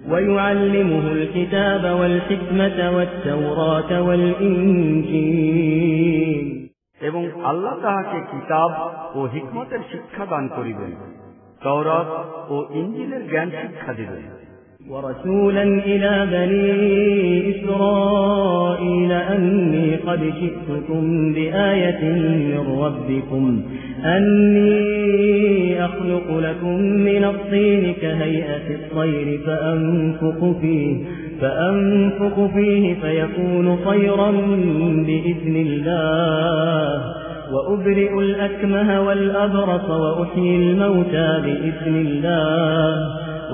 ويعلمه الكتاب والحكمة والتوراة والإنجيل এবং আল্লাহ তাহাকে কিতাব ও হিকমতের শিক্ষা দান করিবেন, তাওরাত ও ইনজিলের জ্ঞান শিক্ষা দিবেন। ورسولا إلى بني إسرائيل أني قد جئتكم بآية من ربكم أني أخلق لكم من الطين كهيئة الطير فأنفخ فيه فيكون طيرا بإذن الله وأبرئ الأكمه والأبرص وأحيي الموتى بإذن الله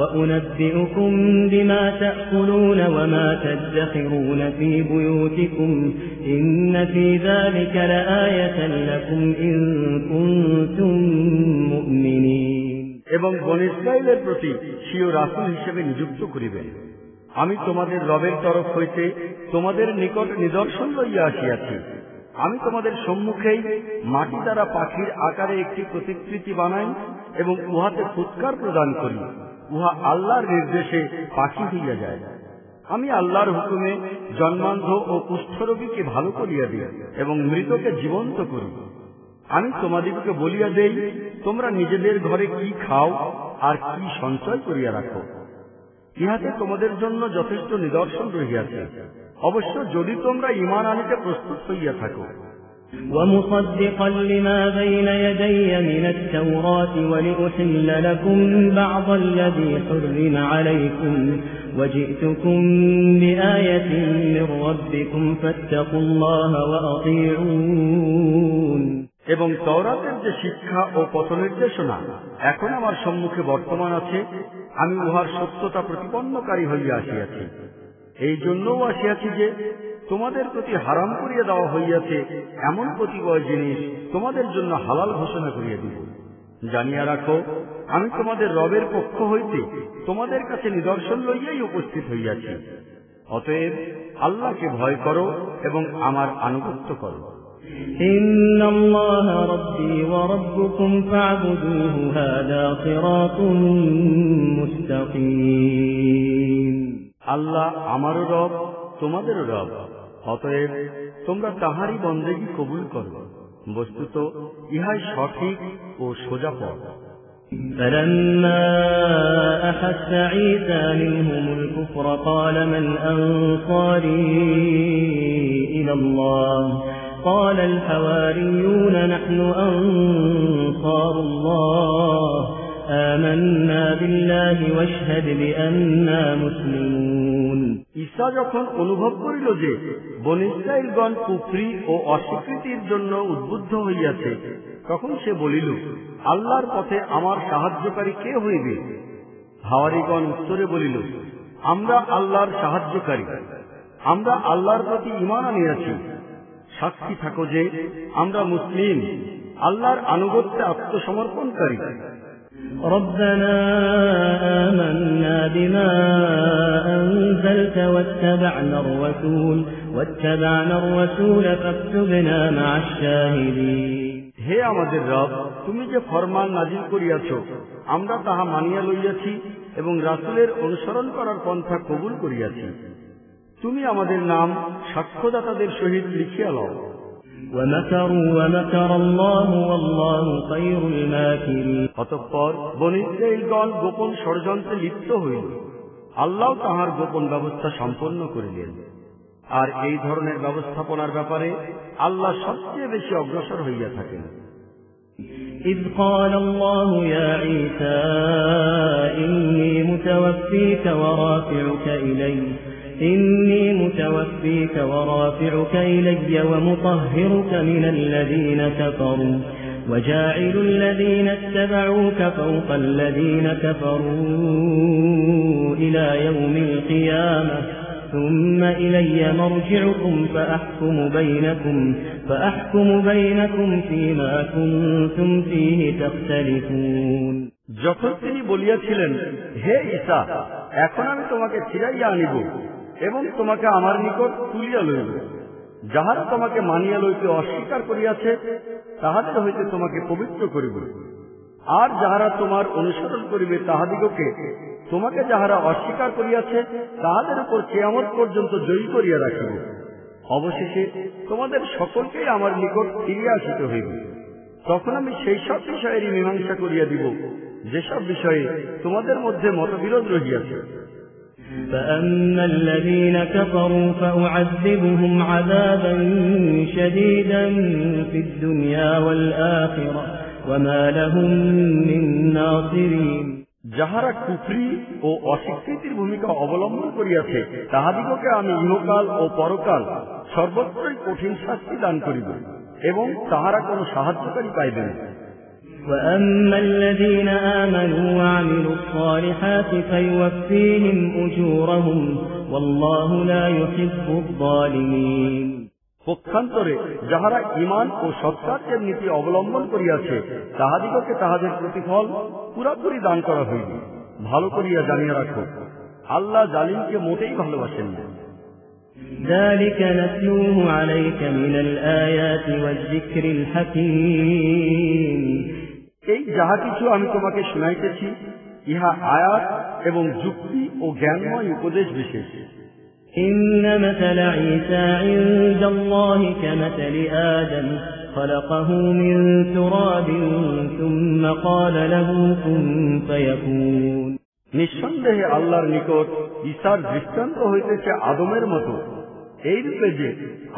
وأنبئكم بما تأكلون وما تدخرون في بيوتكم إن في ذلك لآية لكم إن كنتم مؤمنين এবং বনী ইসরাঈলের প্রতি স্বীয় রাসূল হিসেবে নিযুক্ত করিবেন। আমি তোমাদের রবের তরফ হইতে তোমাদের নিকট নিদর্শন লইয়া আসিয়াছি। আমি তোমাদের সম্মুখেই মাটি দ্বারা পাখির আকারে একটি প্রতিকৃতি বানাই এবং উহাতে ফুৎকার প্রদান করি, উহা আল্লাহর নির্দেশে পাখি হইয়া যায়। আমি আল্লাহর হুকুমে জন্মান্ধ ও কুষ্ঠরোগীকে ভালো করিয়া দিই এবং মৃতকে জীবন্ত করি। আমি তোমাদিগকে বলিয়া দেই, তোমরা নিজেদের ঘরে কি খাও আর কি সঞ্চয় করিয়া রাখো। ইহাতে তোমাদের জন্য যথেষ্ট নিদর্শন রহিয়াছে, অবশ্য যদি তোমরা ঈমান আনিতে প্রস্তুত হইয়া থাকো। ومصدقا لما بين يدي من التوراة ولأحل لكم بعض الذي حرم عليكم وجئتكم بآية من ربكم فاتقوا الله وأطيعون এবং তাওরাতের যে শিক্ষা ও পথ নির্দেশনা এখন আমার সম্মুখে বর্তমান আছে, আমি উহার সত্যতা প্রতিপন্নকারী হইয়া আসিয়াছি। এই জন্যও আসিয়াছি যে তোমাদের প্রতি হারাম করিয়া দেওয়া হইয়াছে এমন প্রতিবয় জিনিস তোমাদের জন্য হালাল ঘোষণা করিয়া দিব। জানিয়া রাখো, আমি তোমাদের রবের পক্ষ হইতে তোমাদের কাছে নিদর্শন লইয়াই উপস্থিত হইয়াছি। অতএব আল্লাহকে ভয় করো এবং আমার আনুগত্য করো। إن الله ربي وربكم فاعبدوه هذا صراط مستقيم আল্লাহ আমারও রব, তোমাদেরও রব, অতএব তোমরা তাহারই বন্দেগী কবুল করো। বস্তুত ইহাই সঠিক ও সোজা পথ। فلما أحس عيسى منهم الكفر قال من أنصاري إلى الله قال الحواريون نحن أنصار الله آمنا بالله واشهد بأننا مسلمون ঈসা যখন অনুভব করিল যে বনী ইসরাঈলগণ কুফরি ও অস্বীকৃতির জন্য উদ্বুদ্ধ হইয়াছে, তখন সে বলিল, আল্লাহর পথে আমার সাহায্যকারী কে হইবে? হাওয়ারীগণ উত্তরে বলিল, আমরা আল্লাহর সাহায্যকারী, আমরা আল্লাহর প্রতি ঈমান আনিয়াছি। সাক্ষী থাকো যে আমরা মুসলিম, আল্লাহর আনুগত্যে আত্মসমর্পণকারী। ربنا آمنا بما أنزلت واتبعنا الرسول فاكتبنا مع الشاهدين হে আমাদের রব, তুমি যে ফরমান নাজিল করিয়াছ আমরা তাহা মানিয়া লইয়াছি এবং রাসূলের অনুসরণ করার পন্থা কবুল করিয়াছি। তুমি আমাদের নাম সাক্ষ্যদাতাদের সহিত লিখিয়া লও। ومكر الله والله خير الماكرين অতঃপর বনী ইসরাঈলগণ গোপন ষড়যন্ত্রে লিপ্ত হইল, আল্লাহ তাহার গোপন ব্যবস্থা সম্পন্ন করিলেন। আর এই ধরনের ব্যবস্থাপনার ব্যাপারে আল্লাহ সবচেয়ে বেশি অগ্রসর হইয়া থাকেন। إذ قال الله يا عيسى إني متوفيك ورافعك إلي ومطهرك من الذين كفروا وجاعل الذين اتبعوك فوق الذين كفروا إلى يوم القيامة ثم إلي مرجعكم فأحكم بينكم فيما كنتم فيه تختلفون যখন তিনি বলিয়াছিলেন, হে ঈসা, এখন আমি তোমাকে ফিরাইয়া আনিব এবং তোমাকে আমার নিকট তুলিয়া লইব। যাহারা তোমাকে মানিয়া লইতে অস্বীকার করিয়াছে তাহাদের হইতে তোমাকে পবিত্র করিব, আর যাহারা তোমার অনুসরণ করিবে তাহাদিগকে তোমাকে যাহারা অস্বীকার করিয়াছে তাহাদের উপর কিয়ামত পর্যন্ত জয়ী করিয়া রাখিব। অবশেষে তোমাদের সকলকেই আমার নিকট ফিরিয়া আসিতে হইবে। তখন আমি সেই সব বিষয়েরই মীমাংসা করিয়া দিব যেসব বিষয়ে তোমাদের মধ্যে মতবিরোধ রহিয়াছে। فأما الذين كفروا فأعذبهم عذابا شديدا في الدنيا والآخرة وما لهم من ناصرين। যাহারা কুফরি ও অস্বীকৃতির ভূমিকা অবলম্বন করিয়াছে তাহাদিগকে আমি ইহকাল ও পরকাল সর্বত্রই কঠিন শাস্তি দান করিব এবং তাহারা কোনো সাহায্যকারী পাইবে না। وأما الذين آمنوا وعملوا الصالحات فيوفيهم أجورهم والله لا يحب الظالمين। পক্ষান্তরে যাহারা ঈমান ও সৎকার্যের নীতি অবলম্বন করিয়াছে তাহাদিগকে তাহাদের প্রতিফল পুরাপুরি দান করা হইবে। ভালো করিয়া জানিয়া রাখো, আল্লাহ জালিমকে মোটেই ভালোবাসেন না। ذلك نتلوه عليك من الآيات والذكر الحكيم। এই যাহা কিছু আমি তোমাকে শুনাইতেছি ইহা আয়াত এবং যুক্তি ও জ্ঞানময় উপদেশ বিশেষ। إن مثل عيسى عند الله كمثل آدم خلقه من تراب ثم قال له كن فيكون। নিঃসন্দেহে আল্লাহর নিকট ঈসার দৃষ্টান্ত হইতেছে আদমের মতো, এই রূপে যে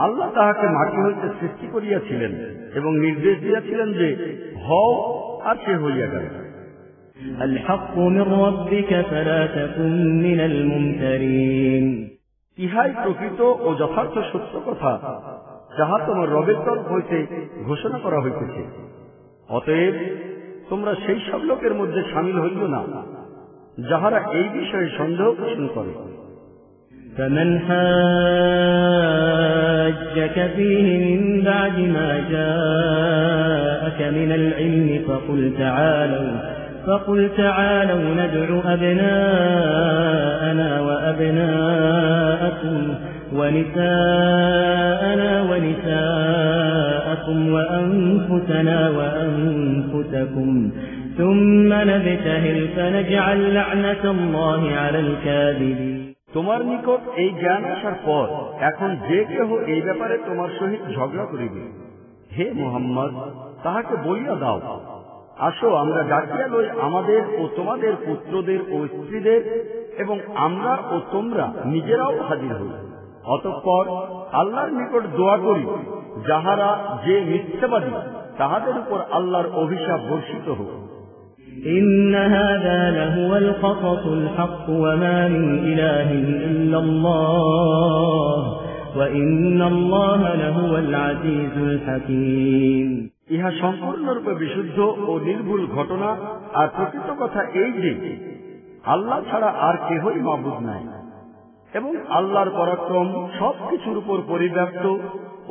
আল্লাহ তাহাকে মাটি হইতে সৃষ্টি করিয়াছিলেন এবং নির্দেশ দিয়াছিলেন যে হও, আর সে হইয়া গেল। الحق من ربك فلا تكن من الممترين। ইহাই প্রকৃত ও যথার্থ সত্য কথা যাহা তোমার রবের তরফ হইতে ঘোষণা করা হইতেছে। অতএব তোমরা সেই সব লোকের মধ্যে সামিল হইল না যাহারা এই বিষয়ে সন্দেহ পোষণ করে। فمن حاجك فيه من بعد ما جاءك من العلم فقل تعالوا ندع أبناءنا وأبناءكم ونساءنا ونساءكم وأنفسنا وأنفسكم ثم نبتهل فنجعل لعنة الله على الكاذبين। তোমার নিকট এই জ্ঞান আসার পর এখন যে কেহ এই ব্যাপারে তোমার সহিত ঝগড়া করিবে, হে মুহাম্মদ তাহাকে বলিয়া দাও, আসো আমরা ডাকিয়া লই আমাদের ও তোমাদের পুত্রদের ও স্ত্রীদের এবং আমরা ও তোমরা নিজেরাও হাজির হই। অতঃপর আল্লাহর নিকট দোয়া করি যাহারা যে মিথ্যাবাদী তাহাদের উপর আল্লাহর অভিশাপ বর্ষিত হোক। إن هذا لهو القصص الحق وما من إله إلا الله وإن الله لهو العزيز الحكيم। ইহা সম্পূর্ণরূপে বিশুদ্ধ ও নির্ভুল ঘটনা, আর প্রকৃত কথা এই যে আল্লাহ ছাড়া আর কেহই মাবুদ নাই এবং আল্লাহর পরাক্রম সবকিছুর উপর পরিব্যাপ্ত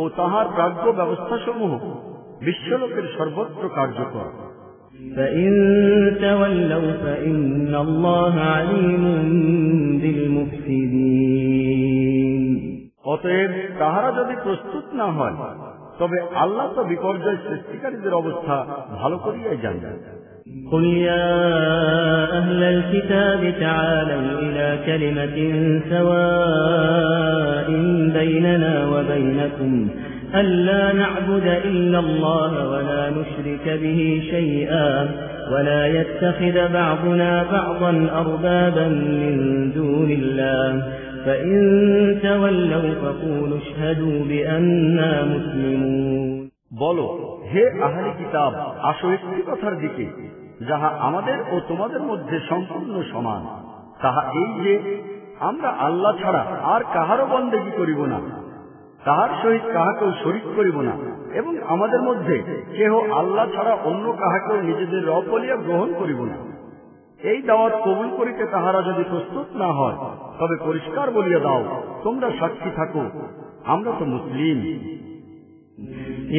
ও তাহার প্রাজ্ঞ ব্যবস্থাসমূহ বিশ্বলোকের সর্বত্র কার্যকর। فإن تولوا فإن الله عليم بالمفسدين। অতএব তাহারা যদি প্রস্তুত না হয় তবে আল্লাহ তো বিপর্যয় সৃষ্টিকারীদের অবস্থা ভালো করিয়াই জানেন। قل يا أهل الكتاب تعالوا إلى كلمة سواء بيننا وبينكم ألا نعبد إلا الله ولا نشرك به شيئا ولا يتخذ بعضنا بعضا أربابا من دون الله فإن تولوا فقولوا اشهدوا بأننا مسلمون। বলো, হে আহলে কিতাব, আসো একটি কথার দিকে যাহা আমাদের ও তোমাদের মধ্যে সম্পূর্ণ সমান, তাহা এই যে আমরা আল্লাহ ছাড়া আর কাহারও বন্দেগী করিব না, তাহার সহিত কাহাকেও শরীক করিব না এবং আমাদের মধ্যে কেহ আল্লাহ ছাড়া অন্য কাহাকেও নিজেদের রব বলিয়া গ্রহণ করিব না। এই দাওয়াত কবুল করিতে তাহারা যদি প্রস্তুত না হয় তবে পরিষ্কার বলিয়া দাও, তোমরা সাক্ষী থাকো, আমরা তো মুসলিম।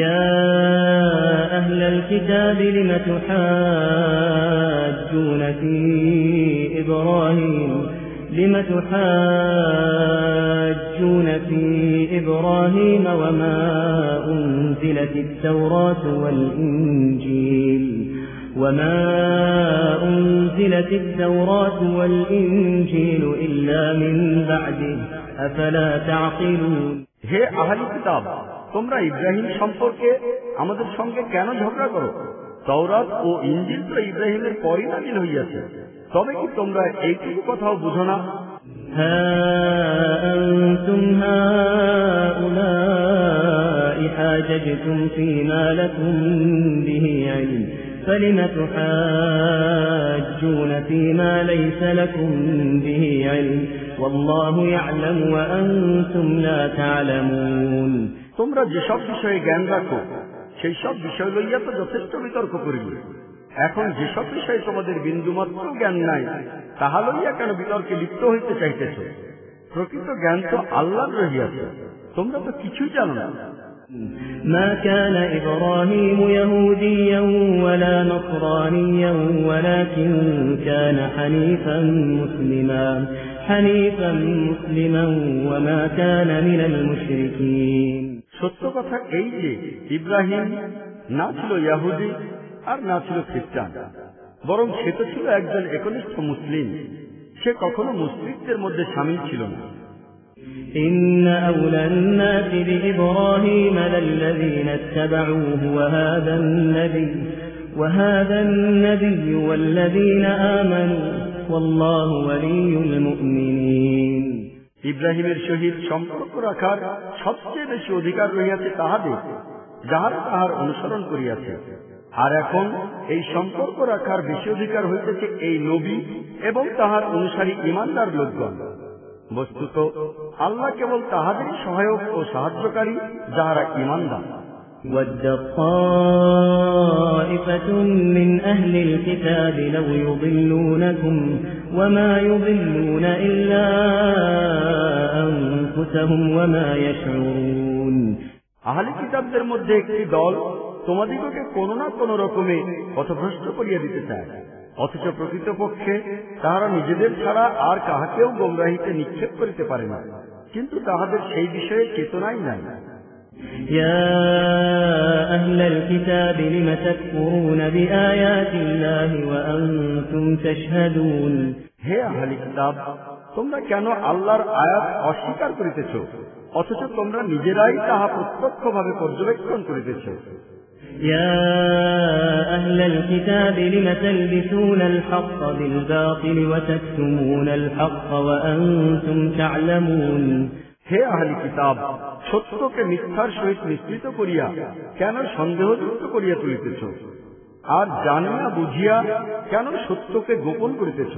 يا أهل الكتاب لم تحاجون في إبراهيم وما أنزلت التوراة والإنجيل وما أنزلت التوراة والإنجيل إلا من بعده أفلا تعقلون হে আহলি কিতাব, তোমরা ইব্রাহিম সম্পর্কে আমাদের সঙ্গে কেন ঝগড়া করো? তাওরাত ও ইনজিল তো ইব্রাহিমের পরই নাযিল হইয়াছে, তবে কি তোমরা এইটুকু কথাও বুঝো না? ها أنتم هؤلاء حاججتم فيما لكم به علم فلم تحاجون فيما ليس لكم به علم والله يعلم وأنتم لا تعلمون তোমরা যেসব বিষয়ে জ্ঞান রাখো সেই সব বিষয় লইয়া তো যথেষ্ট বিতর্ক করিবে। এখন যেসব বিষয়ে তোমাদের বিন্দুমাত্র জ্ঞান নাই তাহা লইয়া কেন বিতর্কে লিপ্ত হইতে চাইতেছ? প্রকৃত জ্ঞান তো আল্লাহর রহিয়াছে, তোমরা তো কিছুই জানো না। ما كان إبراهيم يهوديا ولا نصرانيا ولكن كان حنيفا مسلما وما كان من المشركين সত্য কথা এই যে ইব্রাহিম না ছিল ইহুদি আর না ছিল খ্রিস্টান, বরং সে তো ছিল একজন একনিষ্ঠ মুসলিম। সে কখনো মুশরিকদের মধ্যে শামিল ছিল না। إن أولى الناس بإبراهيم للذين اتبعوه وهذا النبي والذين آمنوا والله ولي المؤمنين ইব্রাহিমের সহিত সম্পর্ক রাখার সবচেয়ে বেশি অধিকার রহিয়াছে তাহাদের যাহারা তাহার অনুসরণ করিয়াছে, আর এখন এই সম্পর্ক রাখার বেশি অধিকার হইতেছে এই নবী এবং তাহার অনুসারী ঈমানদার লোকগণ। বস্তুত আল্লাহ কেবল তাহাদেরই সহায়ক ও সাহায্যকারী যাহারা ঈমানদার। وَدَّ طَائِفَةٌ مِّنْ أَهْلِ الْكِتَابِ لَوْ يُضِلُّونَكُمْ وَمَا يُضِلُّونَ إِلَّا أَنفُسَهُمْ وَمَا يَشْعُرُونَ আহলি কিতাবদের মধ্যে একটি দল তোমাদিগকে কোনো না কোনো রকমে পথভ্রষ্ট করিয়া দিতে চায়, অথচ প্রকৃতপক্ষে তাহারা নিজেদের ছাড়া আর কাহাকেও গোমরাহিতে নিক্ষেপ করিতে পারে না, কিন্তু তাহাদের সেই বিষয়ে চেতনাই নাই। يا أهل الكتاب لم تكفرون بآيات الله وأنتم تشهدون হে আহলি কিতাব, তোমরা কেন আল্লাহর আয়াত অস্বীকার করিতেছ অথচ তোমরা নিজেরাই তাহা প্রত্যক্ষভাবে পর্যবেক্ষণ করিতেছ। يا أهل الكتاب لم تلبسون الحق بالباطل وتكتمون الحق وأنتم تعلمون হে আহলি কিতাব, সত্যকে মিথ্যার সহিত মিশ্রিত করিয়া কেন সন্দেহযুক্ত করিয়া তুলিতেছ, আর জানিয়া বুঝিয়া কেন সত্যকে গোপন করিতেছ?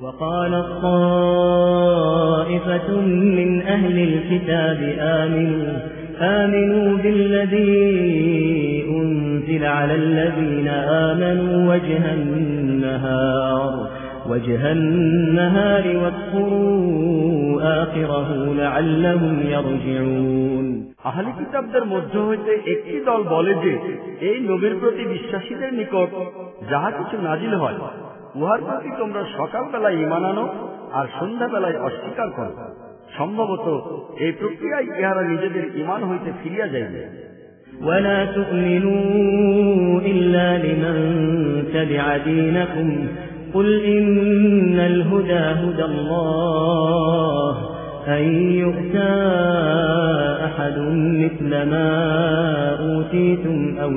وقالت طائفة من أهل الكتاب آمنوا بالذي أنزل على الذين آمنوا وجه النهار واكفروا آخره لعلهم يرجعون আহলি কিতাবদের মধ্য হইতে একটি দল বলে যে এই নবীর প্রতি বিশ্বাসীদের নিকট যাহা কিছু নাজিল হয় উহার প্রতি তোমরা সকালবেলায় ঈমান আনো আর সন্ধ্যাবেলায় অস্বীকার করো। সম্ভবত এই প্রক্রিয়ায় ইহারা নিজেদের ঈমান হইতে ফিরিয়া যাইবে। ولا تؤمنوا إلا لمن تبع دينكم قل إن الهدى هدى الله أن يؤتى أحد مثل ما أوتيتم أو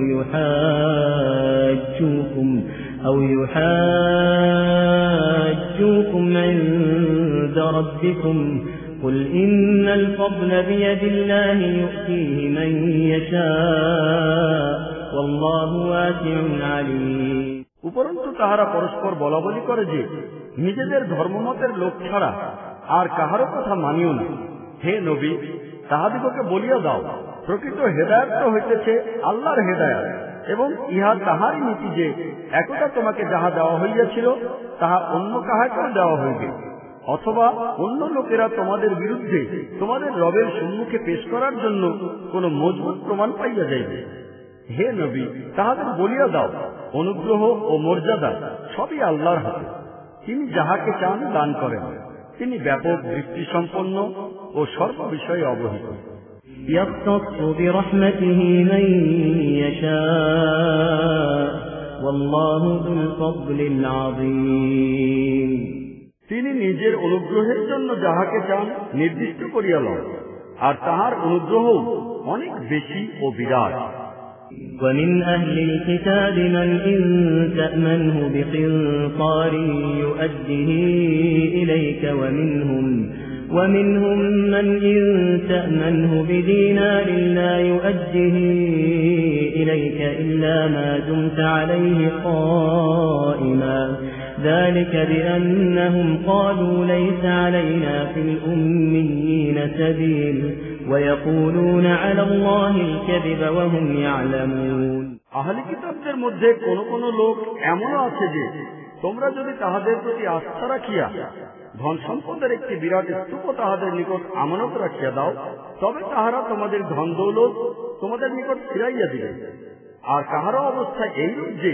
يحاجوكم عند ربكم قل إن الفضل بيد الله يؤتيه من يشاء والله واسع عليم উপরন্তু তাহারা পরস্পর বলাবলি করে যে নিজেদের ধর্মমতের লোক ছাড়া আর কাহারও কথা মানিও না। হে নবী, তাহাদিগকে বলিয়া দাও, প্রকৃত হেদায়েত তো হইতেছে আল্লাহর হেদায়েত, এবং ইহা তাহারই নীতি যে একদা তোমাকে যাহা দেওয়া হইয়াছিল তাহা অন্য কাহাকেও দেওয়া হইবে, অথবা অন্য লোকেরা তোমাদের বিরুদ্ধে তোমাদের রবের সম্মুখে পেশ করার জন্য কোন মজবুত প্রমাণ পাইয়া যাইবে। হে নবী, তাহাদের বলিয়া দাও, অনুগ্রহ ও মর্যাদা সবই আল্লাহর হাতে, তিনি যাহাকে চান দান করেন, তিনি ব্যাপক দৃষ্টি সম্পন্ন ও সর্ব বিষয়ে অবহিত। يختص برحمته من يشاء والله ذو الفضل العظيم তিনি নিজের অনুগ্রহের জন্য যাহাকে চান নির্দিষ্ট করিয়া লন, আর তাহার অনুগ্রহ অনেক বেশি ও বিরাট। ومن أهل الكتاب من إن تأمنه بقنطار يؤده إليك ومنهم من إن تأمنه بدينار لا يؤده إليك إلا ما دمت عليه قائما ذلك بأنهم قالوا ليس علينا في الأميين سبيل ويقولون على الله الكذب وهم يعلمون আহলে কিতাবদের মধ্যে কোন কোন লোক এমনও আছে যে তোমরা যদি তাহাদের প্রতি আস্থা রাখিয়া ধন সম্পদের একটি বিরাট স্তূপ তাহাদের নিকট আমানত রাখিয়া দাও, তবে তাহারা তোমাদের ধন দৌলত তোমাদের নিকট ফিরাইয়া দিবে। আর কাহারও অবস্থা এইরূপ যে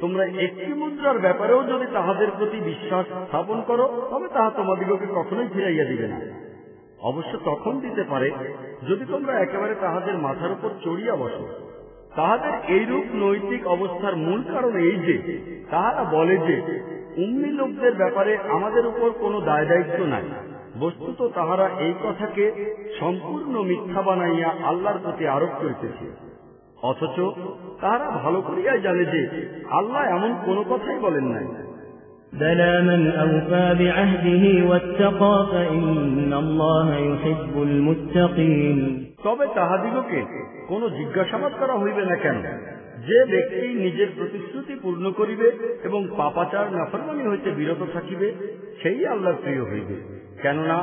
তোমরা একটি মুদ্রার ব্যাপারেও যদি তাহাদের প্রতি বিশ্বাস স্থাপন করো, তবে তাহা তোমাদিগকে কখনোই ফিরাইয়া দিবে না। অবশ্য তখন দিতে পারে যদি তোমরা একেবারে তাহাদের মাথার উপর চড়িয়া বসো। তাহাদের এইরূপ নৈতিক অবস্থার মূল কারণ এই যে তাহারা বলে যে উম্মি লোকদের ব্যাপারে আমাদের উপর কোনো দায় দায়িত্ব নাই। বস্তুত তাহারা এই কথাকে সম্পূর্ণ মিথ্যা বানাইয়া আল্লাহর প্রতি আরোপ করিতেছে, অথচ তাহারা ভালো করিয়াই জানে যে আল্লাহ এমন কোনো কথাই বলেন নাই। بلى من أوفى بعهده واتقى فإن الله يحب المتقين তবে তাহাদিগকে কোনো জিজ্ঞাসাবাদ করা হইবে না কেন? যে ব্যক্তি নিজের প্রতিশ্রুতি পূর্ণ করিবে এবং পাপাচার নাফরমানি হইতে বিরত থাকিবে, সেই আল্লাহর প্রিয় হইবে, কেননা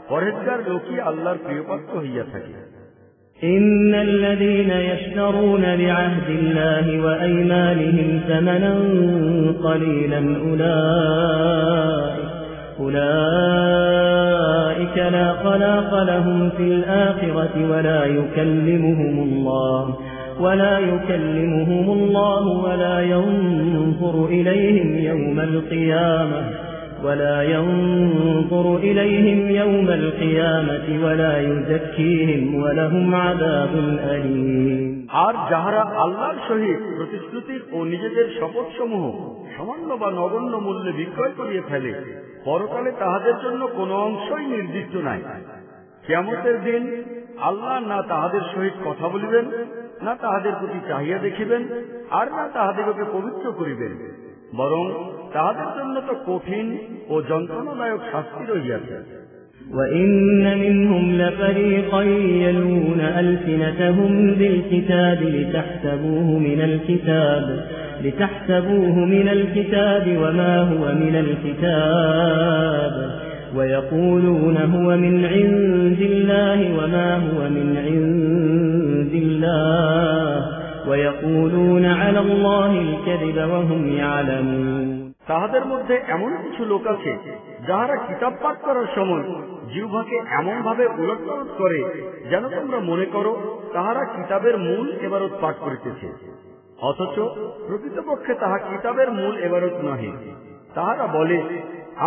পরহেজগার লোকই আল্লাহর প্রিয়পাত্র হইয়া থাকে। إن الذين يشترون بعهد الله وأيمانهم ثمنا قليلا أولئك لا خلاق لهم في الآخرة ولا يكلمهم الله ولا ينظر إليهم يوم القيامة ولا يزكيهم ولهم عذاب أليم আর যাহারা আল্লাহর সহিত প্রতিশ্রুতি ও নিজেদের শপথসমূহ সামান্য বা নগণ্য মূল্যে বিক্রয় করিয়ে ফেলে, পরকালে তাহাদের জন্য কোনো অংশই নির্দিষ্ট নাই। কিয়ামতের দিন আল্লাহ না তাহাদের সহিত কথা বলিবেন, না তাহাদের প্রতি চাহিয়া দেখিবেন, আর না তাহাদিগকে পবিত্র করিবেন, বরং তাহাদের জন্য তো কঠিন ও যন্ত্রণাদায়ক শাস্তি রহিয়াছে। وَإِنَّ مِنْهُمْ لَفَرِيقًا يَلْوُونَ أَلْسِنَتَهُمْ بِالْكِتَابِ لِتَحْسَبُوهُ مِنَ الْكِتَابِ وَمَا هُوَ مِنَ الْكِتَابِ وَيَقُولُونَ هُوَ مِنْ عِنْدِ اللَّهِ وَمَا هُوَ مِنْ عِنْدِ اللَّهِ وَيَقُولُونَ عَلَى اللَّهِ الْكَذِبَ وَهُمْ يَعْلَمُونَ তাহাদের মধ্যে এমন কিছু লোক আছে যাহারা কিতাব পাঠ করার সময় জিহ্বাকে এমন ভাবে উলটপালট করে যেন তোমরা মনে করো তাহারা কিতাবের মূল ইবারত পাঠ করিতেছে, অথচ প্রকৃতপক্ষে তাহা কিতাবের মূল ইবারত নহে। তাহারা বলে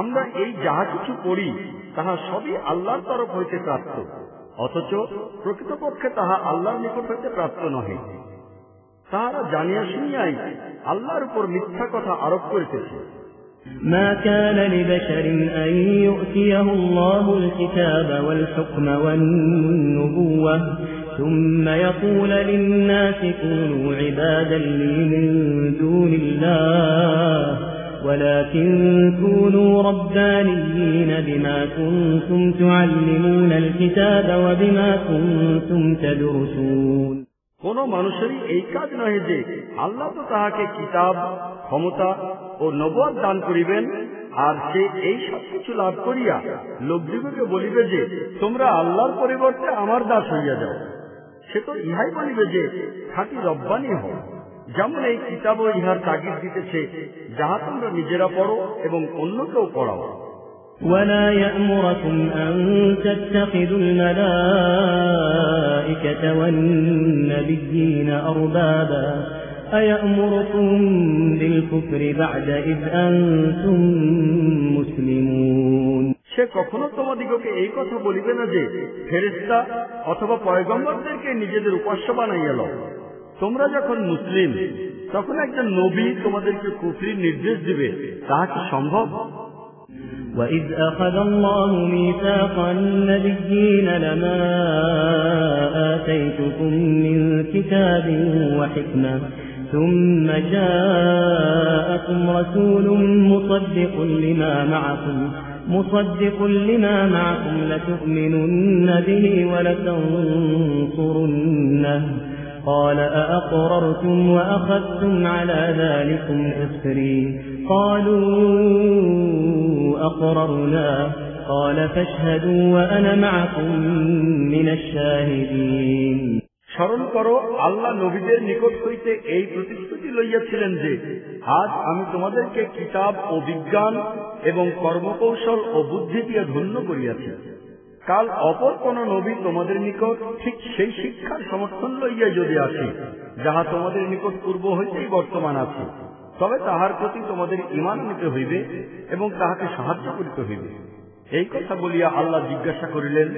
আমরা এই যাহা কিছু পড়ি তাহা সবই আল্লাহর তরফ হইতে প্রাপ্ত, অথচ প্রকৃতপক্ষে তাহা আল্লাহর নিকট হইতে প্রাপ্ত নহে। তাহারা জানিয়া শুনিয়াই আল্লাহর উপর মিথ্যা কথা আরোপ করিতেছে। ما كان لبشر أن يؤتيه الله الكتاب والحكم والنبوة ثم يقول للناس كونوا عبادا لي من دون الله ولكن كونوا ربانيين بما كنتم تعلمون الكتاب وبما كنتم تدرسون কোন মানুষেরই এই কাজ নহে যে আল্লাহ তো তাহাকে কিতাব, ক্ষমতা ও নবুয়ত দান করিবেন, আর সে এই সব কিছু লাভ করিয়া লোকদিগকে বলিবে যে তোমরা আল্লাহর পরিবর্তে আমার দাস হইয়া যাও। সে তো ইহাই বলিবে যে খাঁটি রব্বানী হও, যেমন এই কিতাবও ইহার তাগিদ দিতেছে যাহা তোমরা নিজেরা পড়ো এবং অন্যকেও পড়াও। ولا يأمركم أن تتخذوا الملائكة والنبيين أربابا أيأمركم بالكفر بعد إذ أنتم مسلمون সে কখনো তোমাদিগকে এই কথা বলিবে না যে ফেরেশতা অথবা পয়গম্বরদেরকে নিজেদের উপাস্য বানাইয়া লও। তোমরা যখন মুসলিম তখন একজন নবী তোমাদেরকে কুফরির নির্দেশ দিবে, তাহা কি সম্ভব? وَإِذْ أَخَذَ اللَّهُ مِيثَاقَ النَّبِيِّينَ لَمَا آتَيْتُكُم مِّن كِتَابٍ وَحِكْمَةٍ ثُمَّ جَاءَكُمْ رَسُولٌ مُصَدِّقٌ لِّمَا مَعَكُمْ لَتُؤْمِنُنَّ بِهِ وَلَتَنصُرُنَّهُ قَالَ أَأَقْرَرْتُمْ وَأَخَذْتُمْ عَلَى ذَلِكُمْ إِصْرِي قَالُوا أَقْرَرْنَا قَالَ فَاشْهَدُوا وَأَنَا مَعَكُمْ مِنَ الشَّاهِدِينَ। স্মরণ করো, আল্লাহ নবীদের নিকট হইতে এই প্রতিশ্রুতি লইয়াছিলেন যে আজ আমি তোমাদেরকে কিতাব ও বিজ্ঞান এবং কর্মকৌশল ও বুদ্ধি দিয়ে ধন্য করিয়াছি। কাল অপর কোন নবী তোমাদের নিকট ঠিক সেই শিক্ষার সমর্থন লইয়া যদি আসে যাহা তোমাদের নিকট পূর্ব হইতেই বর্তমান আছে, তবে তাহার প্রতি তোমাদের ঈমান নিতে হইবে এবং তাহাকে সাহায্য করিতে হইবে। এই কথা বলিয়া আল্লাহ জিজ্ঞাসা করিলেন,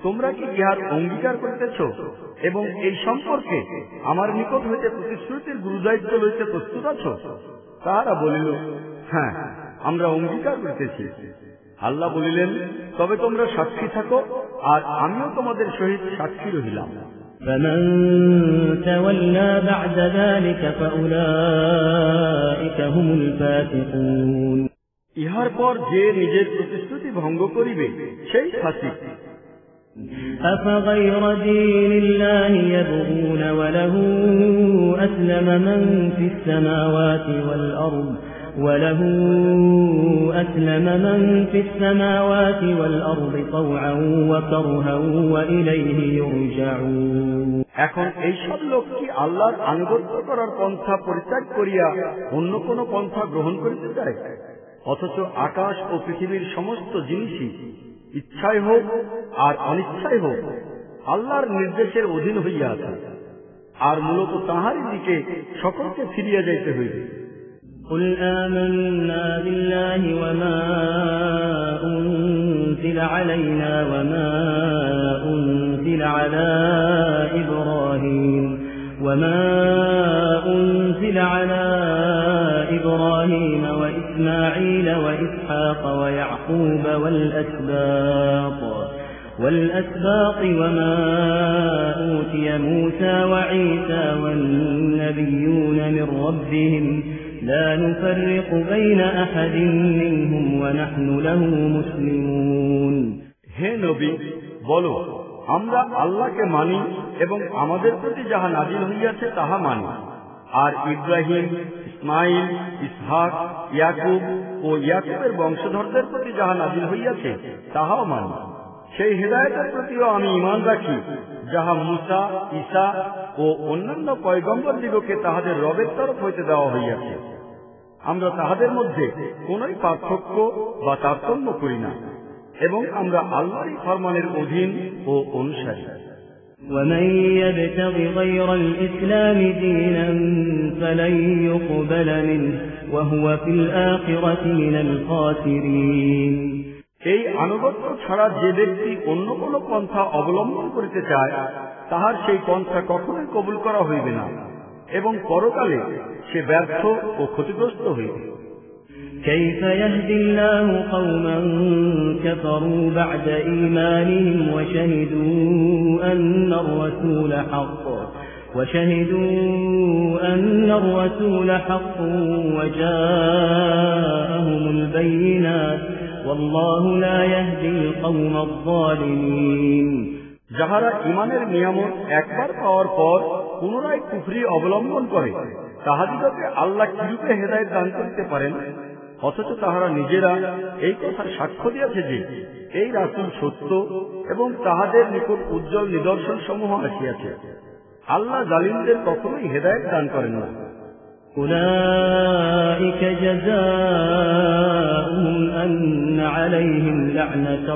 তোমরা কি ইহার অঙ্গীকার করিতেছ এবং এই সম্পর্কে আমার নিকট হইতে প্রতিশ্রুতির গুরুদায়িত্ব লইতে প্রস্তুত আছ? তাহারা বলিল, হ্যাঁ, আমরা অঙ্গীকার করিতেছি। আল্লাহ বলিলেন, তবে তোমরা সাক্ষী থাকো, আর আমিও তোমাদের সহিত সাক্ষী রহিলাম। فَمَن تَوَلَّى بَعْدَ ذَلِكَ فَأُولَٰئِكَ هُمُ الْفَاسِقُونَ। ইহার পর যে নিজের প্রতিশ্রুতি ভঙ্গ করিবে সেই ফাসিক। أَفَغَيْرَ دِينِ اللَّهِ يَبْغُونَ وَلَهُ أَسْلَمَ مَن فِي السَّمَاوَاتِ وَالْأَرْضِ طَوْعًا وَكَرْهًا وَإِلَيْهِ يُرْجَعُونَ। এখন এইসব লোক কি আল্লাহর আনুগত্য করার পন্থা পরিত্যাগ করিয়া অন্য কোন পন্থা গ্রহণ করিতে চায়? অথচ আকাশ ও পৃথিবীর সমস্ত জিনিসই ইচ্ছায় হোক আর অনিচ্ছায় হোক আল্লাহর নির্দেশের অধীন হইয়া আছে, আর মূলত তাঁহারই দিকে সকলকে ফিরিয়া যাইতে হইবে। قُلْ آمَنَّا بِاللَّهِ وَمَا أُنزِلَ عَلَيْنَا وَمَا أُنزِلَ عَلَى إِبْرَاهِيمَ وَإِسْمَاعِيلَ وَإِسْحَاقَ وَيَعْقُوبَ وَالْأَسْبَاطِ وَمَا أُوتِيَ مُوسَى وَعِيسَى وَالنَّبِيُّونَ مِنْ رَبِّهِمْ لَا نُفَرِّقُ بَيْنَ أَحَدٍ مِّنْهُمْ وَنَحْنُ لَهُ مُسْلِمُونَ। হে নবী, বলো, আমরা আল্লাহকে মানি এবং আমাদের প্রতি যাহা নাজিল হইয়াছে তাহা মানি, আর ইব্রাহিম, ইসমাইল, ইসহাক, ইয়াকুব ও ইয়াকুবের বংশধরদের প্রতি যাহা নাজিল হইয়াছে তাহাও মানি। সেই হিদায়াতের প্রতিও আমি ঈমান রাখি যাহা মুসা, ঈসা ও অন্যান্য পয়গম্বরদিগকে তাহাদের রবের তরফ হইতে দেওয়া হইয়াছে। আমরা তাহাদের মধ্যে কোনই পার্থক্য বা তারতম্য করি না, এবং আমরা আল্লাহরই ফরমানের অধীন ও অনুসারী। وَمَن يَبْتَغِ غَيْرَ الْإِسْلَامِ دِينًا فَلَن يُقْبَلَ مِنْهُ وَهُوَ فِي الْآخِرَةِ مِنَ الْخَاسِرِينَ। এই আনুগত্য ছাড়া যে ব্যক্তি অন্য কোন পন্থা অবলম্বন করিতে চায় তাহার সেই পন্থা কখনোই কবুল করা হইবে না, এবং পরকালে সে ব্যর্থ ও ক্ষতিগ্রস্ত হইবে। كيف يهدي الله قوما كفروا بعد إيمانهم وشهدوا أن الرسول حق وجاءهم البينات والله لا يهدي القوم الظالمين। যাহারা ঈমানের নিয়ামত একবার পাওয়ার পর পুনরায় কুফরি অবলম্বন করে তাহাদিগকে আল্লাহ কিরূপে হেদায়েত দান করিতে পারেন? অথচ তাহারা নিজেরা এই কথা সাক্ষ্য দিয়েছে যে এই রাসূল সত্য এবং তাহাদের নিকট উজ্জ্বল নিদর্শন সমূহ আসিয়াছে। আল্লাহ জালিমদের কখনোই হেদায়েত দান করেন না। أولئك جزاؤهم أن عليهم لعنة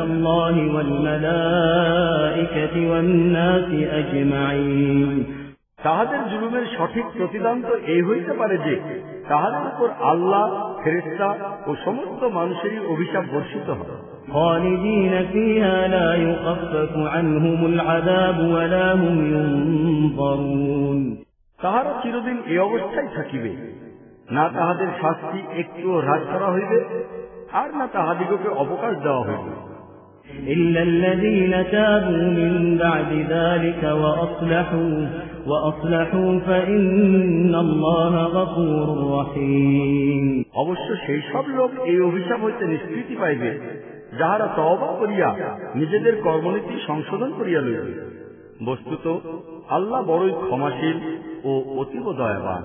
الله والملائكة والناس أجمعين। তাহাদের জুলুমের সঠিক প্রতিদান তো এই হইতে পারে যে তাহাদের উপর আল্লাহ, ফেরেশতা ও সমস্ত মানুষেরই অভিশাপ বর্ষিত হয়। خالدين فيها لا يخفف عنهم العذاب ولا هم ينظرون তাহারা চিরদিন এই অবস্থায় থাকিবে, না তাহাদের শাস্তি একটুও হ্রাস করা হইবে আর না তাহাদিগকে অবকাশ দেওয়া হইবে। إلا الذين تابوا من بعد ذلك وأصلحوا فإن الله غفور رحيم অবশ্য সেই সব লোক এই অভিশাপ হইতে নিষ্কৃতি পাইবে যাহারা তওবা করিয়া নিজেদের কর্মনীতি সংশোধন করিয়া লইবে। বস্তুত আল্লাহ বড়ই ক্ষমাশীল ও অতীব দয়াবান।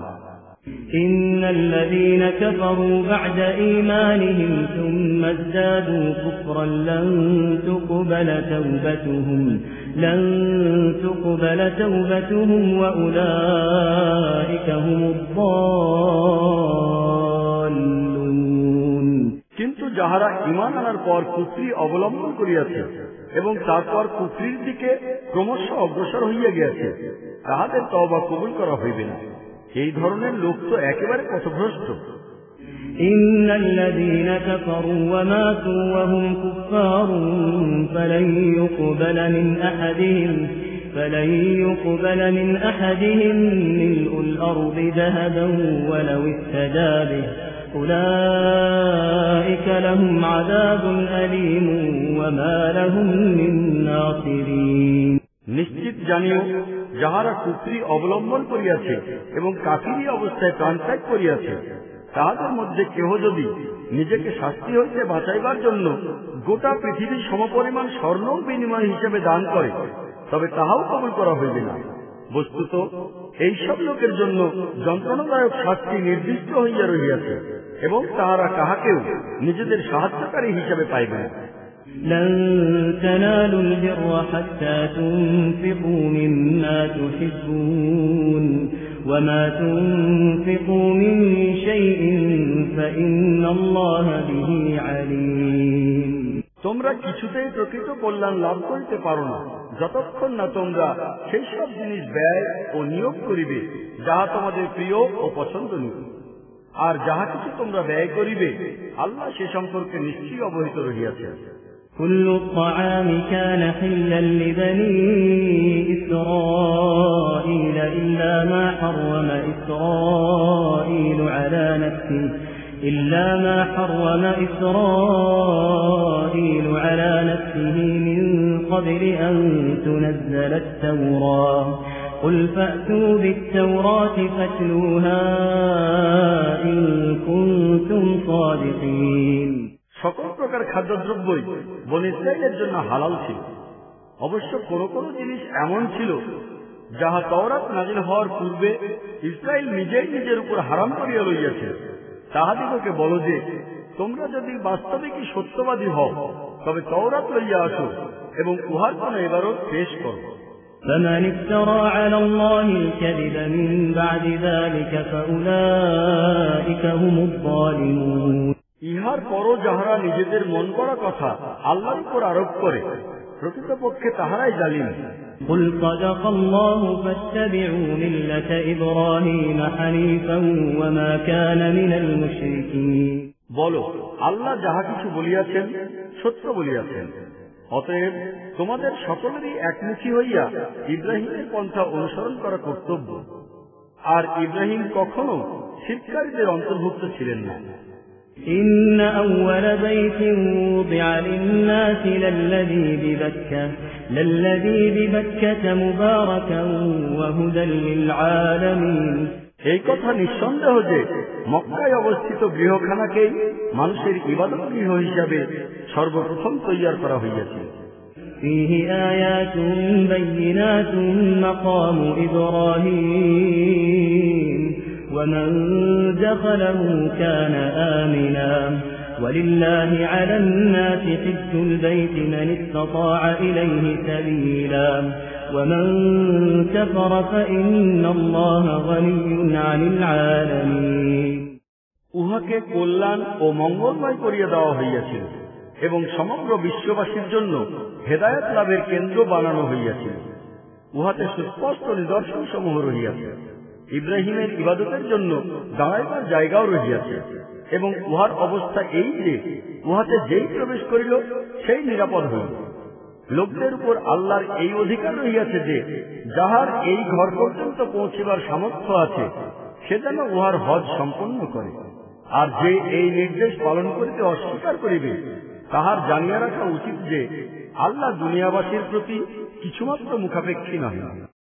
إن الذين كفروا بعد إيمانهم ثم ازدادوا كفرا لن تقبل توبتهم وأولئك هم الضالون কিন্তু যাহারা ঈমান আনার পর কুফরি অবলম্বন করিয়াছে এবং তারপর কুফরির দিকে ক্রমশ অগ্রসর হইয়া গিয়াছে, তাহাদের তওবা কবুল করা হইবে না। এই ধরনের লোক তো একেবারে পথভ্রষ্ট। إن الذين كفروا وماتوا وهم كفار فلن يقبل من أحدهم ملء الأرض ذهبا ولو افتدى به أولئك لهم عذاب أليم وما لهم من ناصرين নিশ্চিত জানিও, যাহারা কুফরি অবলম্বন করিয়াছে এবং কাফিরি অবস্থায় প্রাণত্যাগ করিয়াছে, তাহাদের মধ্যে কেহ যদি নিজেকে শাস্তি হইতে বাঁচাইবার জন্য গোটা পৃথিবীর সমপরিমাণ স্বর্ণ বিনিময় হিসেবে দান করে, তবে তাহাও কবুল করা হইবে না। বস্তুত এইসব লোকের জন্য যন্ত্রণাদায়ক শাস্তি নির্দিষ্ট হইয়া রহিয়াছে এবং তাহারা কাহাকেও নিজেদের সাহায্যকারী হিসেবে পাইবে না। لن تنالوا البر حتى تنفقوا مما تحبون وما تنفقوا من شيء فإن الله به عليم তোমরা কিছুতেই প্রকৃত কল্যাণ লাভ করিতে পারো না যতক্ষণ না তোমরা সেই সব জিনিস ব্যয় ও নিয়োগ করিবে যাহা তোমাদের প্রিয় ও পছন্দনীয়, আর যাহা কিছু তোমরা ব্যয় করিবে আল্লাহ সে সম্পর্কে নিশ্চয়ই অবহিত রহিয়াছেন। كل الطعام كان حلا لبني إسرائيل إلا ما حرم إسرائيل على نفسه من قبل أن تنزل التوراة قل فأتوا بالتوراة فاتلوها إن كنتم صادقين সকল প্রকার খাদ্যদ্রব্যই বনী ইসরাইলের জন্য হালাল ছিল। অবশ্য কোন কোন জিনিস এমন ছিল যাহা তাওরাত নাযিল হওয়ার পূর্বে ইসরাইল নিজেই নিজের উপর হারাম করিয়া লইয়াছে। তাহাদিগকে বলো যে, তোমরা যদি বাস্তবিকই সত্যবাদী হও তবে তাওরাত লইয়া আসো এবং উহার কোন ইবারত পেশ করো। فمن افترى على الله الكذب من بعد ذلك فأولئك هم الظالمون ইহার পরও যাহারা নিজেদের মন করা কথা আল্লাহর উপর আরোপ করে, প্রকৃতপক্ষে তাহারাই জালিম। قل صدق الله فاتبعوا ملة إبراهيم حنيفا وما كان من المشركين বলো, আল্লাহ যাহা কিছু বলিয়াছেন সত্য বলিয়াছেন, অতএব তোমাদের সকলেরই একমুখী হইয়া ইব্রাহিমের পন্থা অনুসরণ করা কর্তব্য, আর ইব্রাহিম কখনো শিরককারীদের অন্তর্ভুক্ত ছিলেন না। إن أول بيت وضع للناس للذي ببكة مباركا وهدى للعالمين এই কথা নিঃসন্দেহ যে মক্কায় অবস্থিত গৃহখানাকেই মানুষের ইবাদত গৃহ হিসাবে সর্বপ্রথম তৈয়ার করা হইয়াছে। فيه آيات بينات مقام إبراهيم ومن دخله كان آمنا ولله على الناس حج البيت من استطاع إليه سبيلا ومن كفر فإن الله غني عن العالمين উহাকে কল্যাণ ও মঙ্গলময় করিয়া দেওয়া হইয়াছিল এবং সমগ্র বিশ্ববাসীর জন্য হেদায়েত লাভের কেন্দ্র বানানো হইয়াছিল। উহাতে সুস্পষ্ট নিদর্শন সমূহ রহিয়াছে, ইব্রাহিমের ইবাদতের জন্য দাঁড়াইবার জায়গাও রহিয়াছে, এবং উহার অবস্থা এই যে উহাতে যেই প্রবেশ করিল সেই নিরাপদ হইল। লোকদের উপর আল্লাহর এই অধিকার রহিয়াছে যে যাহার এই ঘর পর্যন্ত পৌঁছিবার সামর্থ্য আছে সে যেন উহার হজ সম্পন্ন করে। আর যে এই নির্দেশ পালন করিতে অস্বীকার করিবে তাহার জানিয়া রাখা উচিত যে আল্লাহ দুনিয়াবাসীর প্রতি কিছুমাত্র মুখাপেক্ষী নহে।